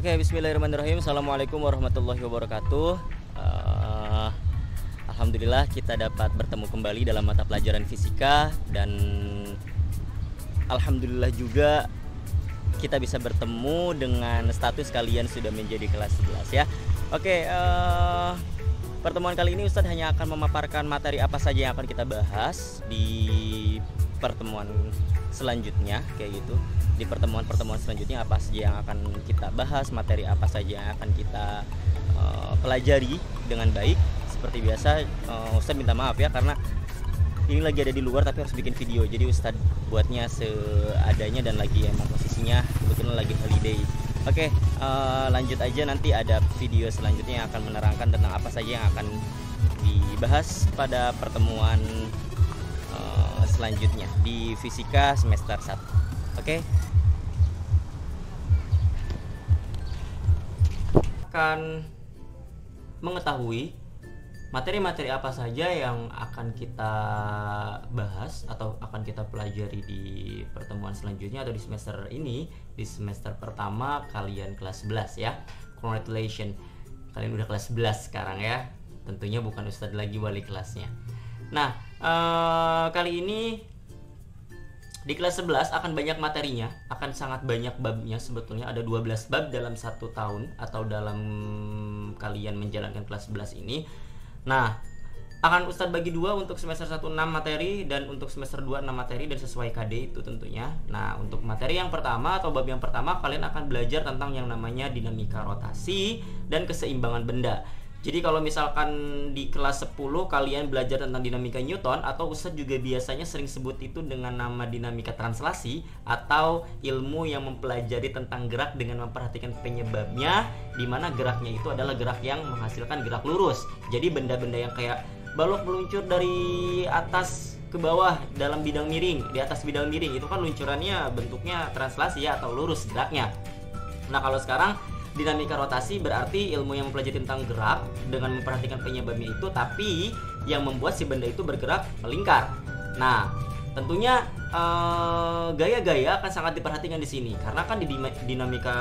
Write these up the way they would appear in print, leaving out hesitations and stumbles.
Oke, bismillahirrahmanirrahim. Assalamualaikum warahmatullahi wabarakatuh. Alhamdulillah kita dapat bertemu kembali dalam mata pelajaran fisika. Dan alhamdulillah juga kita bisa bertemu dengan status kalian sudah menjadi kelas 11 ya. Oke, pertemuan kali ini Ustadz hanya akan memaparkan materi apa saja yang akan kita bahas di pertemuan selanjutnya, kayak gitu. Di pertemuan-pertemuan selanjutnya apa saja yang akan kita bahas, materi apa saja yang akan kita pelajari dengan baik. Seperti biasa, Ustadz minta maaf ya karena ini lagi ada di luar tapi harus bikin video, jadi Ustadz buatnya seadanya dan lagi emang posisinya kebetulan lagi holiday. Oke, lanjut aja, nanti ada video selanjutnya yang akan menerangkan tentang apa saja yang akan dibahas pada pertemuan selanjutnya di fisika semester 1. Oke. Akan mengetahui materi-materi apa saja yang akan kita bahas atau akan kita pelajari di pertemuan selanjutnya atau di semester ini, di semester pertama kalian kelas 11 ya. Congratulations, kalian udah kelas 11 sekarang ya. Tentunya bukan Ustadz lagi wali kelasnya. Nah, kali ini di kelas 11 akan banyak materinya, akan sangat banyak babnya. Sebetulnya ada 12 bab dalam 1 tahun atau dalam kalian menjalankan kelas 11 ini. Nah, akan Ustadz bagi dua, untuk semester 1 6 materi dan untuk semester 2 6 materi, dan sesuai KD itu tentunya. Nah, untuk materi yang pertama atau bab yang pertama, kalian akan belajar tentang yang namanya dinamika rotasi dan keseimbangan benda. Jadi kalau misalkan di kelas 10 kalian belajar tentang dinamika Newton, atau Ustadz juga biasanya sering sebut itu dengan nama dinamika translasi, atau ilmu yang mempelajari tentang gerak dengan memperhatikan penyebabnya, di mana geraknya itu adalah gerak yang menghasilkan gerak lurus. Jadi benda-benda yang kayak balok meluncur dari atas ke bawah dalam bidang miring, di atas bidang miring, itu kan luncurannya bentuknya translasi ya, atau lurus geraknya. Nah, kalau sekarang dinamika rotasi berarti ilmu yang mempelajari tentang gerak dengan memperhatikan penyebabnya itu, tapi yang membuat si benda itu bergerak melingkar. Nah, tentunya gaya-gaya akan sangat diperhatikan di sini, karena kan di dinamika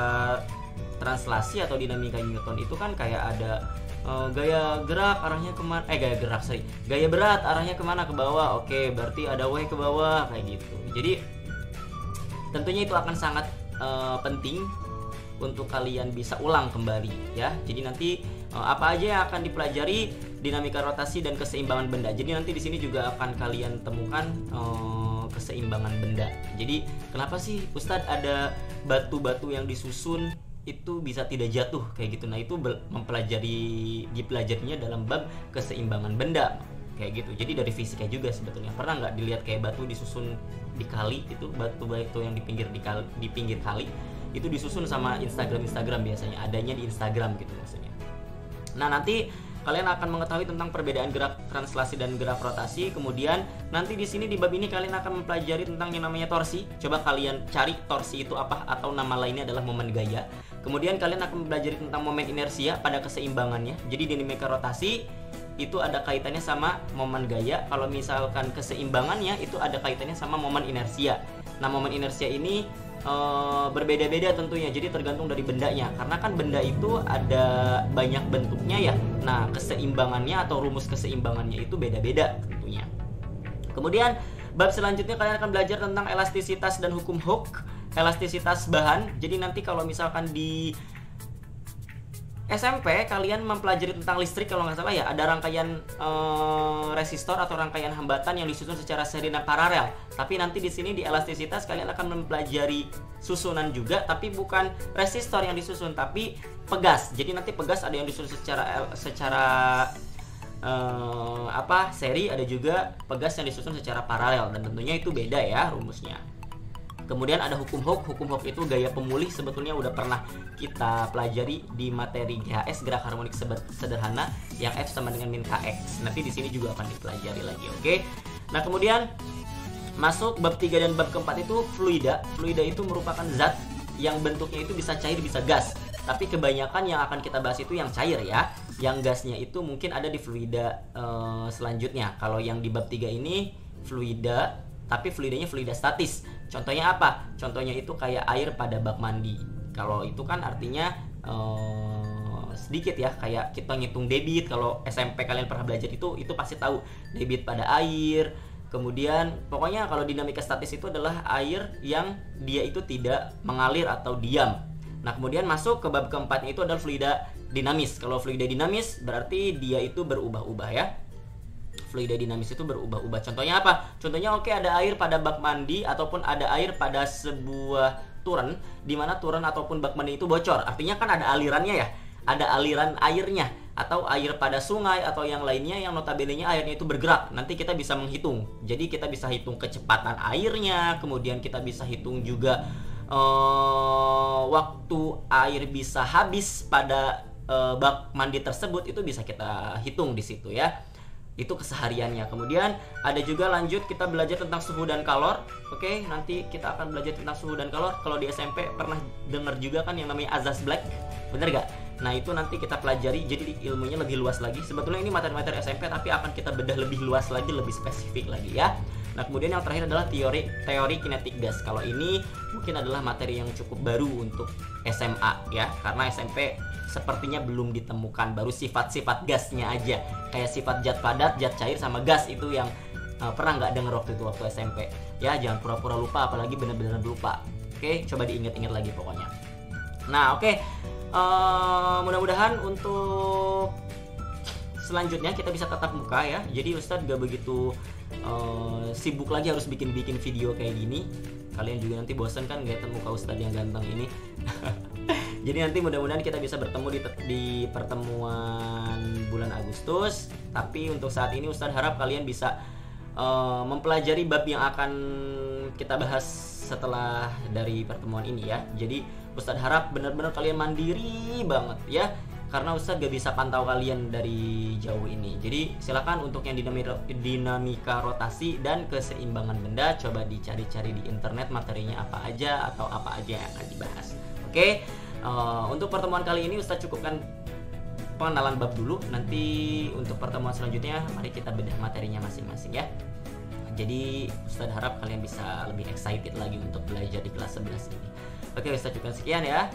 translasi atau dinamika Newton itu kan kayak ada gaya gerak arahnya kemana, gaya berat arahnya kemana, ke bawah. Oke, berarti ada W ke bawah kayak gitu. Jadi tentunya itu akan sangat penting untuk kalian bisa ulang kembali ya. Jadi nanti apa aja yang akan dipelajari dinamika rotasi dan keseimbangan benda. Jadi nanti di sini juga akan kalian temukan keseimbangan benda. Jadi kenapa sih Ustadz ada batu-batu yang disusun itu bisa tidak jatuh kayak gitu. Nah, itu dipelajarinya dalam bab keseimbangan benda kayak gitu. Jadi dari fisika juga sebetulnya. Pernah nggak dilihat kayak batu disusun di kali, itu batu-batu yang di pinggir kali itu disusun sama Instagram biasanya, adanya di Instagram gitu maksudnya. Nah, nanti kalian akan mengetahui tentang perbedaan gerak translasi dan gerak rotasi. Kemudian nanti di sini di bab ini kalian akan mempelajari tentang yang namanya torsi. Coba kalian cari torsi itu apa, atau nama lainnya adalah momen gaya. Kemudian kalian akan mempelajari tentang momen inersia pada keseimbangannya. Jadi dinamika rotasi itu ada kaitannya sama momen gaya. Kalau misalkan keseimbangannya itu ada kaitannya sama momen inersia. Nah, momen inersia ini berbeda-beda tentunya, jadi tergantung dari bendanya, karena kan benda itu ada banyak bentuknya ya. Nah, keseimbangannya atau rumus keseimbangannya itu beda-beda tentunya. Kemudian bab selanjutnya kalian akan belajar tentang elastisitas dan hukum Hooke, elastisitas bahan. Jadi nanti kalau misalkan di SMP kalian mempelajari tentang listrik, kalau nggak salah ya, ada rangkaian resistor atau rangkaian hambatan yang disusun secara seri dan paralel. Tapi nanti di sini di elastisitas kalian akan mempelajari susunan juga, tapi bukan resistor yang disusun, tapi pegas. Jadi nanti pegas ada yang disusun secara seri, ada juga pegas yang disusun secara paralel, dan tentunya itu beda ya rumusnya. Kemudian ada hukum Hooke. Hukum Hooke itu gaya pemulih, sebetulnya udah pernah kita pelajari di materi GHS, gerak harmonik sederhana, yang F sama dengan min Kx. Nanti di sini juga akan dipelajari lagi, oke? Nah, kemudian masuk bab 3 dan bab keempat itu fluida. Fluida itu merupakan zat yang bentuknya itu bisa cair, bisa gas. Tapi kebanyakan yang akan kita bahas itu yang cair ya. Yang gasnya itu mungkin ada di fluida selanjutnya. Kalau yang di bab 3 ini fluida, tapi fluidanya fluida statis. Contohnya apa? Contohnya itu kayak air pada bak mandi. Kalau itu kan artinya sedikit ya, kayak kita ngitung debit. Kalau SMP kalian pernah belajar itu pasti tahu debit pada air. Kemudian pokoknya kalau dinamika statis itu adalah air yang dia itu tidak mengalir atau diam. Nah kemudian masuk ke bab keempatnya itu adalah fluida dinamis. Kalau fluida dinamis berarti dia itu berubah-ubah ya. Fluida dinamis itu berubah-ubah. Contohnya apa? Contohnya ada air pada bak mandi ataupun ada air pada sebuah turen, di mana turen ataupun bak mandi itu bocor. Artinya kan ada alirannya ya. Ada aliran airnya, atau air pada sungai atau yang lainnya yang notabene-nya airnya itu bergerak. Nanti kita bisa menghitung. Jadi kita bisa hitung kecepatan airnya, kemudian kita bisa hitung juga waktu air bisa habis pada bak mandi tersebut, itu bisa kita hitung di situ ya. Itu kesehariannya. Kemudian ada juga lanjut kita belajar tentang suhu dan kalor. Oke, nanti kita akan belajar tentang suhu dan kalor. Kalau di SMP pernah dengar juga kan yang namanya azas Black, bener gak? Nah itu nanti kita pelajari, jadi ilmunya lebih luas lagi. Sebetulnya ini materi-materi SMP, tapi akan kita bedah lebih luas lagi, lebih spesifik lagi ya. Nah kemudian yang terakhir adalah teori kinetik gas. Kalau ini mungkin adalah materi yang cukup baru untuk SMA ya, karena SMP sepertinya belum ditemukan, baru sifat-sifat gasnya aja. Kayak sifat zat padat, zat cair, sama gas itu yang pernah nggak denger waktu SMP. Ya jangan pura-pura lupa, apalagi benar-benar lupa. Oke, coba diingat-ingat lagi pokoknya. Nah oke. Mudah-mudahan untuk selanjutnya kita bisa tatap muka ya. Jadi Ustadz gak begitu sibuk lagi harus bikin-bikin video kayak gini. Kalian juga nanti bosan kan gak muka Ustadz yang ganteng ini. Jadi nanti mudah-mudahan kita bisa bertemu di pertemuan bulan Agustus. Tapi untuk saat ini Ustadz harap kalian bisa mempelajari bab yang akan kita bahas setelah dari pertemuan ini ya. Jadi Ustadz harap benar-benar kalian mandiri banget ya, karena Ustadz gak bisa pantau kalian dari jauh ini. Jadi silakan untuk yang dinamika rotasi dan keseimbangan benda, coba dicari-cari di internet materinya apa aja atau apa aja yang akan dibahas. Oke, untuk pertemuan kali ini Ustadz cukupkan pengenalan bab dulu. Nanti untuk pertemuan selanjutnya mari kita bedah materinya masing-masing ya. Jadi Ustadz harap kalian bisa lebih excited lagi untuk belajar di kelas 11 ini. Oke, Ustadz cukupkan sekian ya.